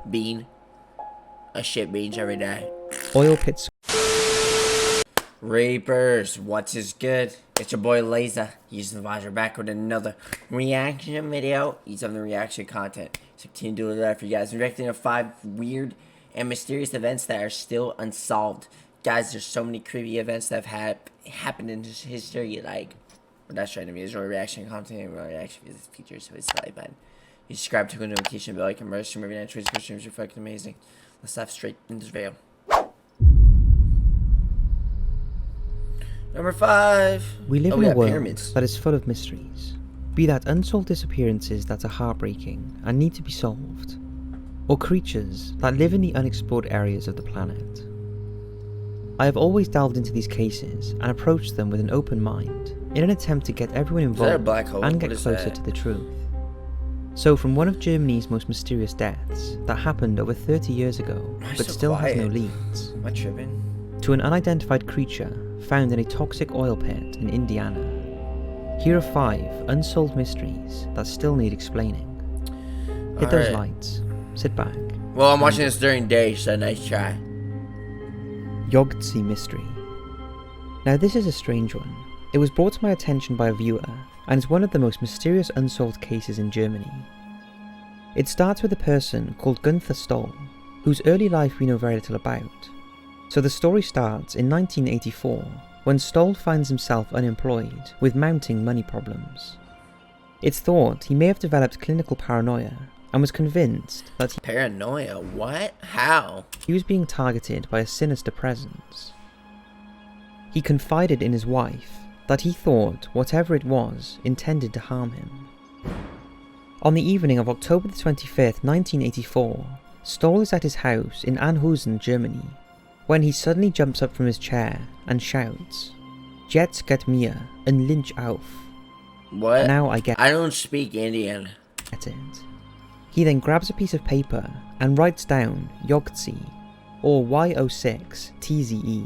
Bean. I shit beans every day. Oil pits. Reapers, what's is good? It's your boy Laser. He's the visor back with another reaction video. He's on the reaction content. So continue to do that for you guys. Reacting to 5 weird and mysterious events that are still unsolved. Guys, there's so many creepy events that have happened in history. Like, we're not trying to be Israel reaction content. We're reaction features, so it's like button. You subscribe to the notification bell. I can merge from every night. Streams are fucking amazing. Let's dive straight into this video. Number 5. We live in a world pyramids. that is full of mysteries. Be that unsolved disappearances that are heartbreaking and need to be solved, or creatures that live in the unexplored areas of the planet. I have always delved into these cases and approached them with an open mind in an attempt to get everyone involved and get closer to the truth. So from one of Germany's most mysterious deaths that happened over 30 years ago but still has no leads, Am I tripping? to an unidentified creature found in a toxic oil pit in Indiana. Here are 5 unsolved mysteries that still need explaining. Hit those lights, sit back. Well, I'm watching this during day, so nice try. 𝐿𝐿𝐸 mystery. Now this is a strange one. It was brought to my attention by a viewer and is one of the most mysterious unsolved cases in Germany. It starts with a person called Gunther Stoll, whose early life we know very little about. So the story starts in 1984, when Stoll finds himself unemployed with mounting money problems. It's thought he may have developed clinical paranoia and was convinced that Paranoia? What? How? he was being targeted by a sinister presence. He confided in his wife that he thought whatever it was intended to harm him. On the evening of October the 25th, 1984, Stoll is at his house in Anhausen, Germany, when he suddenly jumps up from his chair and shouts, "Jetzt geht mir ein Lynch auf." What? Now I don't speak Indian. get it. He then grabs a piece of paper and writes down 𝐿𝐸, or Y06TZE.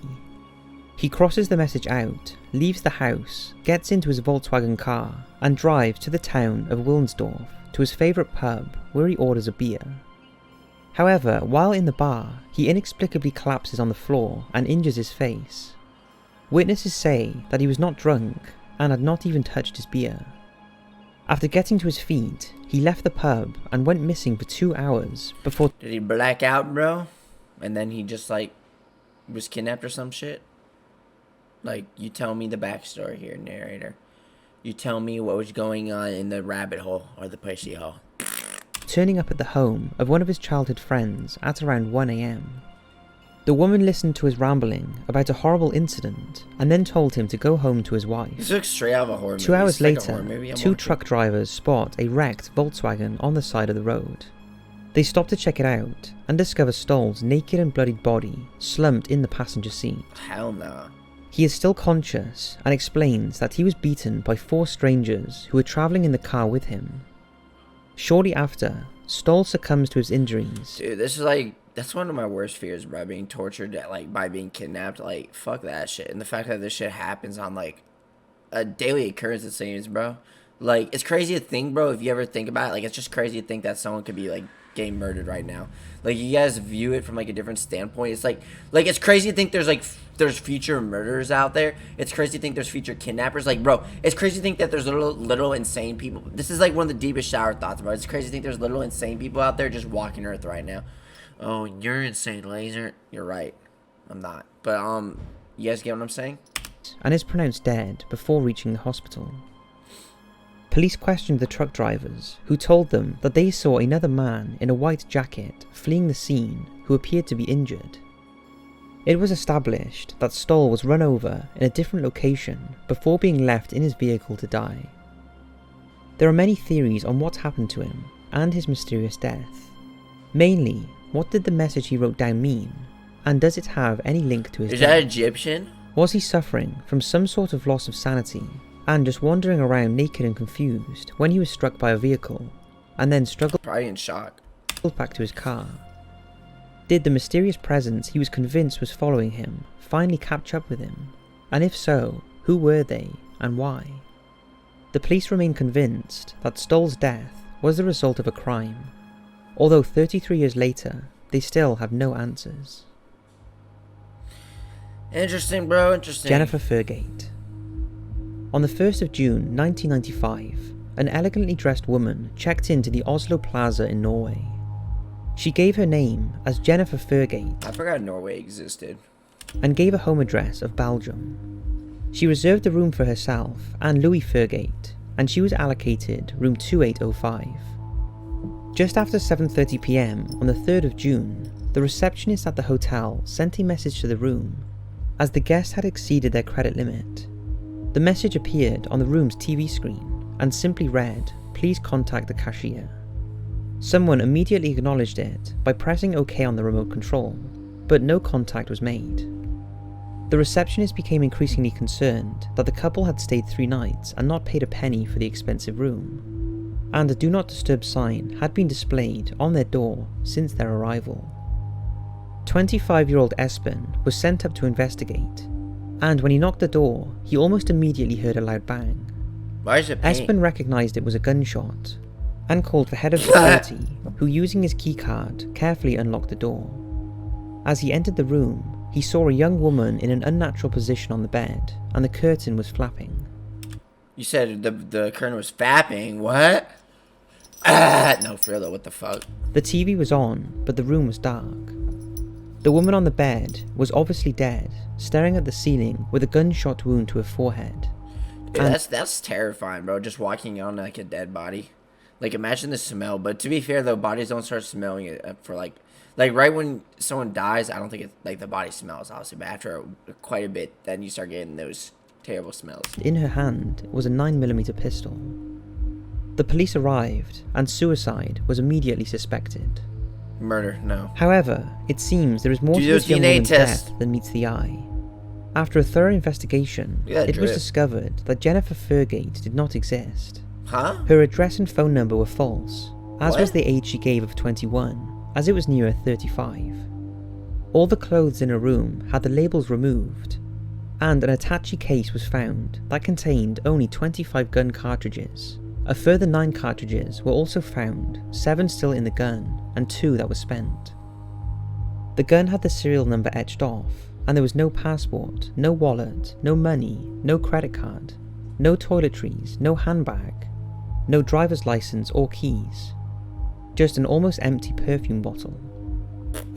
He crosses the message out, leaves the house, gets into his Volkswagen car, and drives to the town of Wilnsdorf to his favourite pub where he orders a beer. However, while in the bar, he inexplicably collapses on the floor and injures his face. Witnesses say that he was not drunk and had not even touched his beer. After getting to his feet, he left the pub and went missing for 2 hours before— Did he black out, bro? And then he just, like, was kidnapped or some shit? Like, you tell me the backstory here, narrator. You tell me what was going on in the rabbit hole or the pussy hole. turning up at the home of one of his childhood friends at around 1 AM. The woman listened to his rambling about a horrible incident and then told him to go home to his wife. This looks straight out of a horror movie. 2 hours Like a horror later, movie 2 watching. truck drivers spot a wrecked Volkswagen on the side of the road. They stop to check it out and discover Stoll's naked and bloodied body slumped in the passenger seat. Hell no. He is still conscious and explains that he was beaten by 4 strangers who were travelling in the car with him. Shortly after, Stoll succumbs to his injuries. Dude, this is like, that's one of my worst fears, bro, being tortured by being kidnapped. Like, fuck that shit. And the fact that this shit happens on, like, a daily occurrence, it seems, bro. Like, it's crazy to think, bro, if you ever think about it, like, it's just crazy to think that someone could be, like, getting murdered right now. Like, you guys view it from, like, a different standpoint. It's like, it's crazy to think there's, like, there's future murderers out there. It's crazy to think there's future kidnappers. Like, bro, it's crazy to think that there's little insane people. This is, like, one of the deepest shower thoughts, bro. It's crazy to think there's little insane people out there just walking Earth right now. Oh, you're insane, Laser. You're right. I'm not. But, you guys get what I'm saying? And is pronounced dead before reaching the hospital. Police questioned the truck drivers, who told them that they saw another man in a white jacket fleeing the scene who appeared to be injured. It was established that Stoll was run over in a different location before being left in his vehicle to die. There are many theories on what happened to him and his mysterious death. Mainly, what did the message he wrote down mean, and does it have any link to his death? Is that Egyptian? Was he suffering from some sort of loss of sanity and just wandering around naked and confused when he was struck by a vehicle and then struggled Probably in shock. back to his car? Did the mysterious presence he was convinced was following him finally catch up with him? And if so, who were they and why? The police remain convinced that Stoll's death was the result of a crime, although 33 years later, they still have no answers. Interesting, bro, interesting. Jennifer 𝐿𝐴𝐻. On the 1st of June 1995, an elegantly dressed woman checked into the Oslo Plaza in Norway. She gave her name as Jennifer 𝐿𝐴𝐻 I forgot Norway existed. and gave a home address of Belgium. She reserved a room for herself and Louis 𝐿𝐴𝐻, and she was allocated room 2805. Just after 7:30 PM on the 3rd of June, the receptionist at the hotel sent a message to the room as the guest had exceeded their credit limit. The message appeared on the room's TV screen and simply read, "Please contact the cashier." Someone immediately acknowledged it by pressing OK on the remote control, but no contact was made. The receptionist became increasingly concerned that the couple had stayed 3 nights and not paid a penny for the expensive room, and a "Do Not Disturb" sign had been displayed on their door since their arrival. 25-year-old Espen was sent up to investigate, and when he knocked the door, he almost immediately heard a loud bang. Why is it pink? Espen recognised it was a gunshot, and called for head of security, who using his keycard carefully unlocked the door. As he entered the room, he saw a young woman in an unnatural position on the bed, and the curtain was flapping. You said the curtain was fapping. What? No, for real though, what the fuck? The TV was on, but the room was dark. The woman on the bed was obviously dead, staring at the ceiling with a gunshot wound to her forehead. Dude, that's terrifying, bro. Just walking on like a dead body. Like, imagine the smell. But to be fair, though, bodies don't start smelling it for like right when someone dies. I don't think it's like the body smells, obviously, but after quite a bit, then you start getting those terrible smells. In her hand was a 9mm pistol. The police arrived, and suicide was immediately suspected. Murder, no. However, it seems there is more to this young woman's death than meets the eye. After a thorough investigation, it was discovered that Jennifer 𝐿𝐴𝐻 did not exist. Huh? Her address and phone number were false, as was the age she gave of 21, as it was nearer 35. All the clothes in her room had the labels removed, and an attaché case was found that contained only 25 gun cartridges. A further 9 cartridges were also found, 7 still in the gun, and 2 that were spent. The gun had the serial number etched off, and there was no passport, no wallet, no money, no credit card, no toiletries, no handbag, no driver's license or keys. Just an almost empty perfume bottle.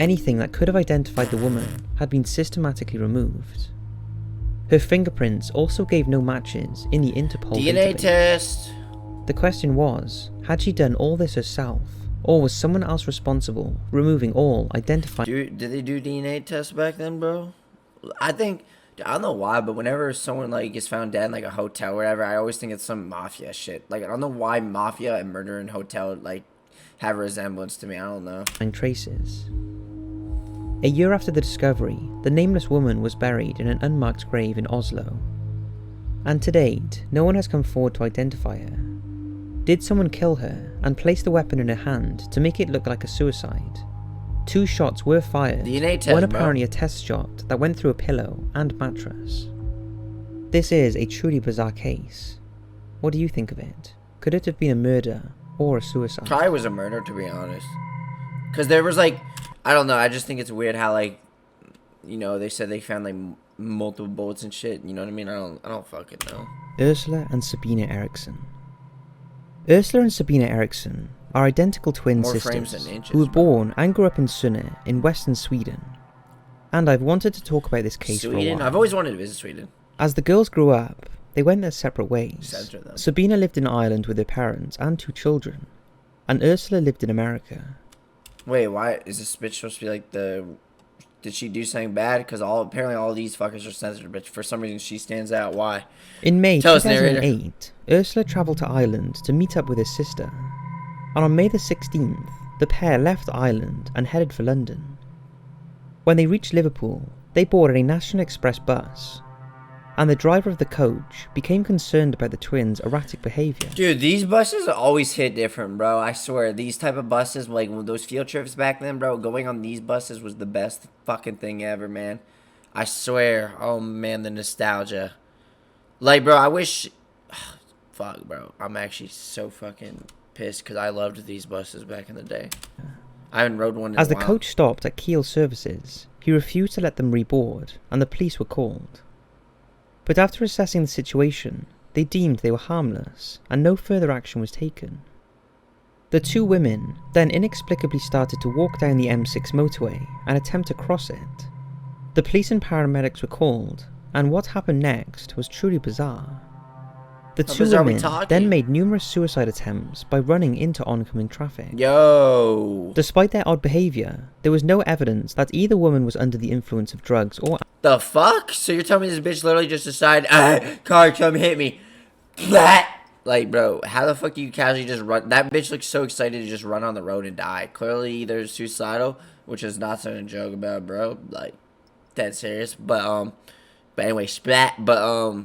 Anything that could have identified the woman had been systematically removed. Her fingerprints also gave no matches in the Interpol DNA database. test. The question was, had she done all this herself, or was someone else responsible, removing all identifying... Did they do DNA tests back then, bro? I don't know why, but whenever someone like gets found dead in like a hotel or whatever, I always think it's some mafia shit. Like, I don't know why mafia and murder in hotel like have a resemblance to me. I don't know. Traces. A year after the discovery, the nameless woman was buried in an unmarked grave in Oslo. And to date, no one has come forward to identify her. Did someone kill her and place the weapon in her hand to make it look like a suicide? 2 shots were fired, DNA test, one apparently a test shot that went through a pillow and mattress. This is a truly bizarre case. What do you think of it? Could it have been a murder or a suicide? Probably was a murder, to be honest. Because there was like, I don't know, I just think it's weird how like, you know, they said they found like multiple bullets and shit, you know what I mean? I don't fucking know. Ursula and Sabina Eriksson. Ursula and Sabina Eriksson are identical twin sisters who were born and grew up in Sunne in western Sweden. And I've wanted to talk about this case for a while. I've always wanted to visit Sweden. As the girls grew up, they went their separate ways. Censor them. Sabina lived in Ireland with her parents and 2 children, and Ursula lived in America. Wait, why is this bitch supposed to be like the... Did she do something bad? Because apparently all these fuckers are censored, but for some reason she stands out. Why? In May Tell us, 2008, Ursula travelled to Ireland to meet up with her sister. And on May the 16th, the pair left Ireland and headed for London. When they reached Liverpool, they boarded a National Express bus, and the driver of the coach became concerned about the twins' erratic behaviour. Dude, these buses always hit different, bro. I swear, these type of buses, like those field trips back then, bro, going on these buses was the best fucking thing ever, man. I swear. Oh, man, the nostalgia. Like, bro, I wish... Fuck, bro. I'm actually so fucking pissed because I loved these buses back in the day. I haven't rode one in As a the while. coach stopped at Kiel Services, he refused to let them reboard, and the police were called. But after assessing the situation, they deemed they were harmless, and no further action was taken. The two women then inexplicably started to walk down the M6 motorway and attempt to cross it. The police and paramedics were called, and what happened next was truly bizarre. The How two bizarre are we women talking? then made numerous suicide attempts by running into oncoming traffic. Yo. Despite their odd behaviour, there was no evidence that either woman was under the influence of drugs or... The fuck? So you're telling me this bitch literally just decided, car, come hit me. Blah! Like, bro, how the fuck do you casually just run? That bitch looks so excited to just run on the road and die. Clearly, either suicidal, which is not something to joke about, bro. Like, dead serious. But anyway, splat. But,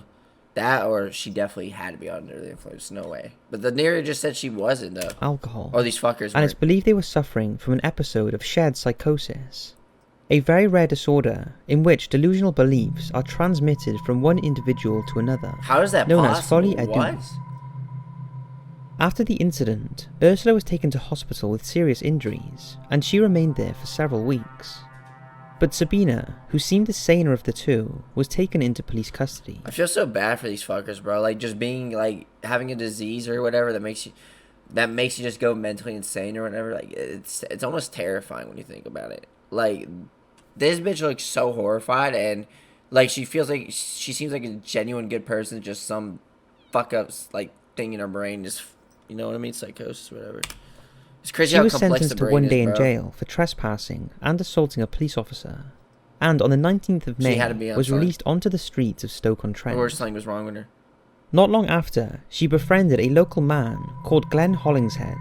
that or she definitely had to be under the influence. No way. But the narrator just said she wasn't, though. alcohol. Oh, these fuckers. And it's believed they were suffering from an episode of shared psychosis, a very rare disorder in which delusional beliefs are transmitted from one individual to another. How is that known possible? as folie à deux. What? After the incident, Ursula was taken to hospital with serious injuries, and she remained there for several weeks. But Sabina, who seemed the saner of the two, was taken into police custody. I feel so bad for these fuckers, bro. Like, just being, like, having a disease or whatever that makes you just go mentally insane or whatever. Like, it's almost terrifying when you think about it. Like, this bitch looks so horrified, and, like, she seems like a genuine good person, just some fuck-ups, like, thing in her brain, just, you know what I mean? Psychosis, whatever. It's crazy She how was complex sentenced the to brain 1 is, day in bro. jail for trespassing and assaulting a police officer, and on the 19th of May had to be on was site. released onto the streets of Stoke-on-Trent. Or something was wrong with her. Not long after, she befriended a local man called Glenn Hollingshead,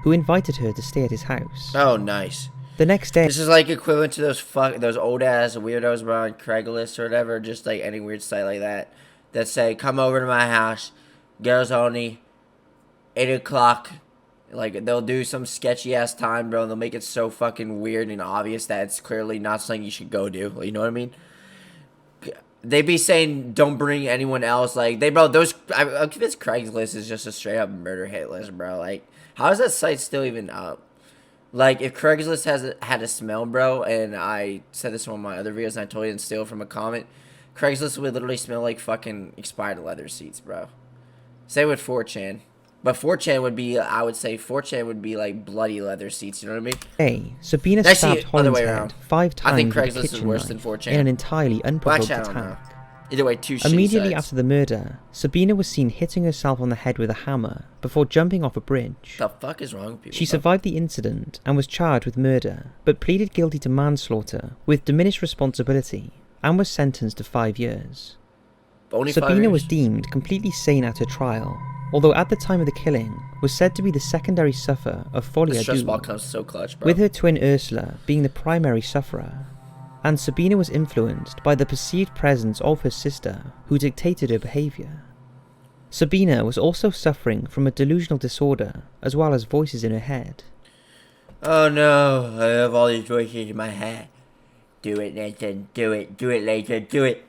who invited her to stay at his house. Oh, nice. The next day, This is like equivalent to those old ass weirdos bro on Craigslist or whatever, just like any weird site like that say come over to my house, girls only, 8 o'clock. Like they'll do some sketchy ass time, bro. And they'll make it so fucking weird and obvious that it's clearly not something you should go do. You know what I mean? They be saying don't bring anyone else. Like I'm convinced Craigslist is just a straight up murder hit list, bro. Like how is that site still even up? Like, if Craigslist had a smell, bro, and I said this in one of my other videos and I totally didn't steal from a comment, Craigslist would literally smell like fucking expired leather seats, bro. Same with 4chan. But 4chan would be, I would say 4chan would be like bloody leather seats, you know what I mean? hey, Sabina Actually, stabbed other way Hollingshead around. 5 times I think with a Craigslist is kitchen worse knife than 4chan. in an entirely Well, unprovoked actually, I don't know. attack. Either way, two shitty Immediately sites. after the murder, Sabina was seen hitting herself on the head with a hammer before jumping off a bridge. The fuck is wrong with people? She bro? survived the incident and was charged with murder, but pleaded guilty to manslaughter with diminished responsibility and was sentenced to 5 years. Only 5 Sabina years? was deemed completely sane at her trial, although at the time of the killing was said to be the secondary sufferer of folie The à stress deux, ball comes so clutch, bro. with her twin Ursula being the primary sufferer, and Sabina was influenced by the perceived presence of her sister who dictated her behaviour. Sabina was also suffering from a delusional disorder as well as voices in her head. Oh no, I have all these voices in my head. Do it, Nathan. Do it, Nathan. Do it.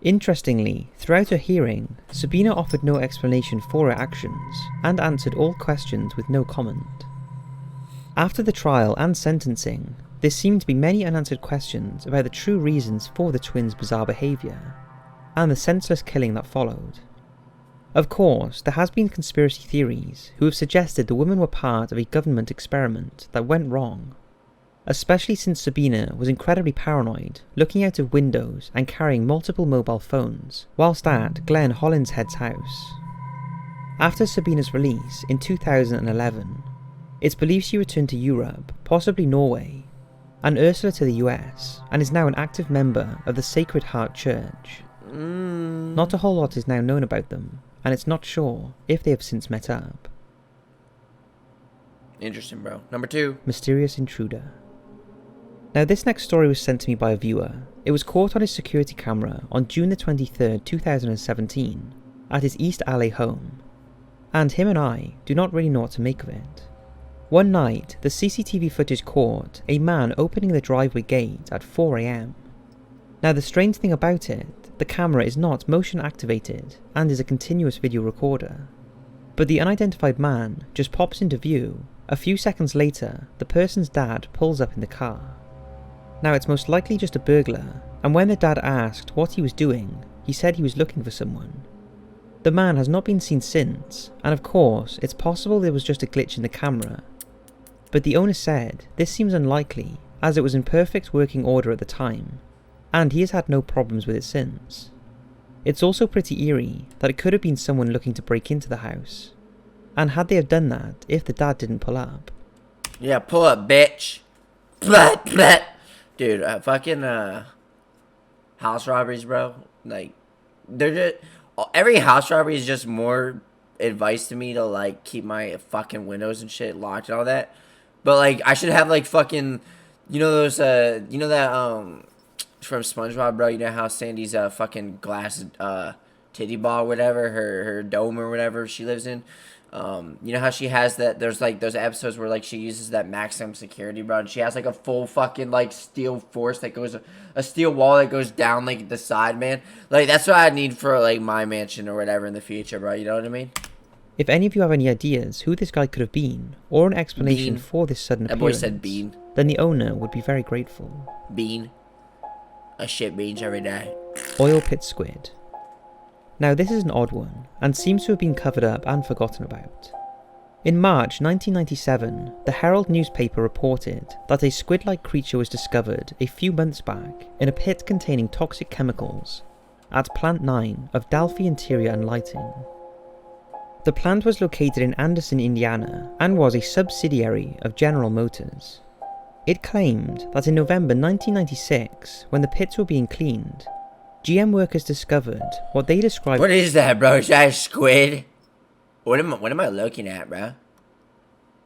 Interestingly, throughout her hearing, Sabina offered no explanation for her actions and answered all questions with no comment. After the trial and sentencing, there seemed to be many unanswered questions about the true reasons for the twins' bizarre behaviour, and the senseless killing that followed. Of course, there has been conspiracy theories who have suggested the women were part of a government experiment that went wrong, especially since Sabina was incredibly paranoid, looking out of windows and carrying multiple mobile phones, whilst at Glenn Hollingshead's house. After Sabina's release in 2011, it's believed she returned to Europe, possibly Norway, and Ursula to the US, and is now an active member of the Sacred Heart Church. Not a whole lot is now known about them, and it's not sure if they have since met up. Interesting, bro. Number 2. Mysterious intruder. Now this next story was sent to me by a viewer. It was caught on his security camera on June the 23rd, 2017, at his East Alley home, and him and I do not really know what to make of it. One night, the CCTV footage caught a man opening the driveway gate at 4 AM. Now the strange thing about it the camera is not motion activated and is a continuous video recorder. But the unidentified man just pops into view. A few seconds later, the person's dad pulls up in the car. Now it's most likely just a burglar, and when the dad asked what he was doing, he said he was looking for someone. The man has not been seen since, and of course it's possible there was just a glitch in the camera. But the owner said this seems unlikely, as it was in perfect working order at the time, and he has had no problems with it since. It's also pretty eerie that it could have been someone looking to break into the house. And had they have done that if the dad didn't pull up? Yeah, pull up, bitch. Blah, blah. Dude, fucking house robberies, bro. Like, they're just, every house robbery is just more advice to me to like keep my fucking windows and shit locked and all that. But like, I should have like fucking, you know those you know that from SpongeBob, bro. You know how Sandy's fucking glass titty ball, whatever, her dome or whatever she lives in. You know how she has that, there's like those episodes where like she uses that maximum security, bro, and she has like a full fucking like steel force that goes, a steel wall that goes down like the side, man. Like that's what I need for like my mansion or whatever in the future, bro. You know what I mean? If any of you have any ideas who this guy could have been, or an explanation Bean. for this sudden That appearance, boy said bean. then the owner would be very grateful. Bean. I shit beans every day. Oil pit squid. Now this is an odd one, and seems to have been covered up and forgotten about. In March 1997, the Herald newspaper reported that a squid-like creature was discovered a few months back in a pit containing toxic chemicals at Plant 9 of Delphi Interior and Lighting. The plant was located in Anderson, Indiana, and was a subsidiary of General Motors. It claimed that in November 1996, when the pits were being cleaned, GM workers discovered what they described. What is that, bro? Is that a squid? What am I looking at, bro?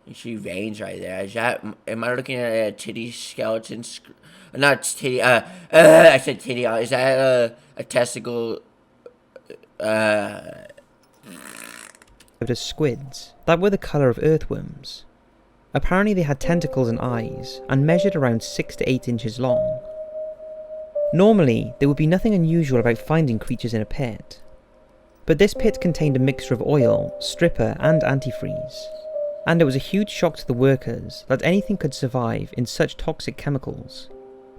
You see veins right there. Is that? Am I looking at a titty skeleton? Not titty. I said titty. Is that a testicle? As squids that were the colour of earthworms. Apparently they had tentacles and eyes, and measured around 6 to 8 inches long. Normally, there would be nothing unusual about finding creatures in a pit. But this pit contained a mixture of oil, stripper and antifreeze. And it was a huge shock to the workers that anything could survive in such toxic chemicals,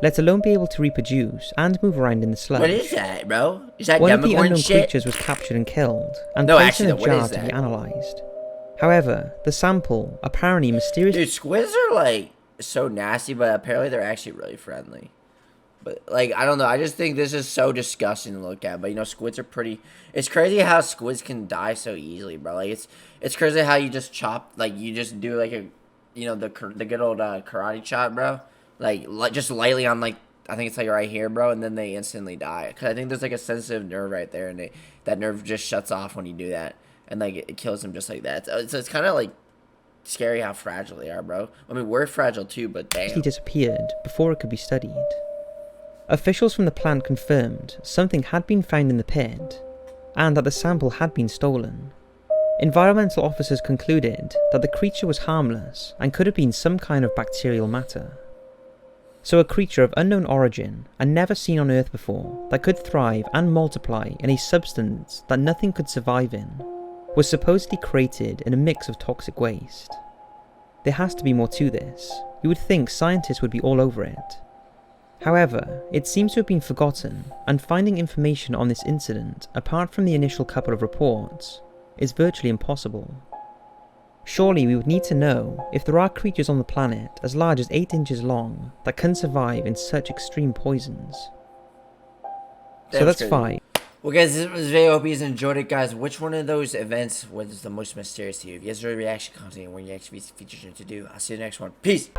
let alone be able to reproduce and move around in the sludge. What is that, bro? Is that One of the Demogorgon unknown shit? creatures was captured and killed, and No, placed actually, in a what jar is to be that? analysed. However, the sample apparently mysteriously... Dude, squids are like so nasty, but apparently they're actually really friendly. But like, I don't know. I just think this is so disgusting to look at. But you know, squids are pretty. It's crazy how squids can die so easily, bro. Like it's crazy how you just chop, like you just do like a, you know, the good old karate chop, bro. Like just lightly on like, I think it's like right here, bro, and then they instantly die. Cause I think there's like a sensitive nerve right there, and that nerve just shuts off when you do that, and like it kills them just like that. So it's kind of like scary how fragile they are, bro. I mean, we're fragile too, but damn. disappeared before it could be studied. Officials from the plant confirmed something had been found in the pit, and that the sample had been stolen. Environmental officers concluded that the creature was harmless and could have been some kind of bacterial matter. So a creature of unknown origin and never seen on Earth before that could thrive and multiply in a substance that nothing could survive in was supposedly created in a mix of toxic waste. There has to be more to this. You would think scientists would be all over it. However, it seems to have been forgotten, and finding information on this incident apart from the initial couple of reports is virtually impossible. Surely we would need to know if there are creatures on the planet as large as 8 inches long that can survive in such extreme poisons. So that's fine. Well, guys, this was video. Hope you guys enjoyed it, guys. Which one of those events was the most mysterious to you? If you guys enjoyed reaction content and when you actually features to do, I'll see you in the next one. Peace!